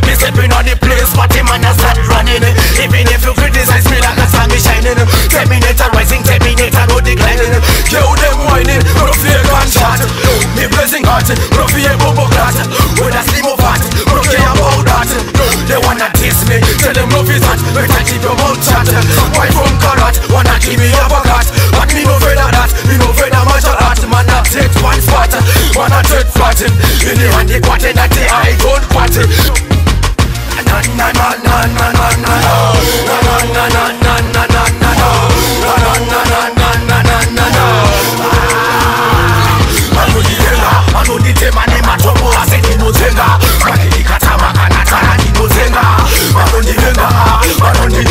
Me stepping on the place, but him and I start running. Even if you criticize me like a sun is shining. Terminator rising, Terminator no declining. Yo, them whining, no fear gunshot. Me blazing hot, no fear bobo clat. When I slim or fat, no care about that. They wanna taste me, tell them no fear that. Better keep your mouth shut. Why from Karat, wanna give me a bucket. But me no afraid of that, me no afraid of martial art. Man I take one spot, man I take flat. In the hand they quat it, that they I don't quat it. Na na na na na na na na na na na na na na na na na na na. Manu di tema ni matomo aseni no zenga. Maki katama kana tara ni no zenga. Manu di venga, manu di.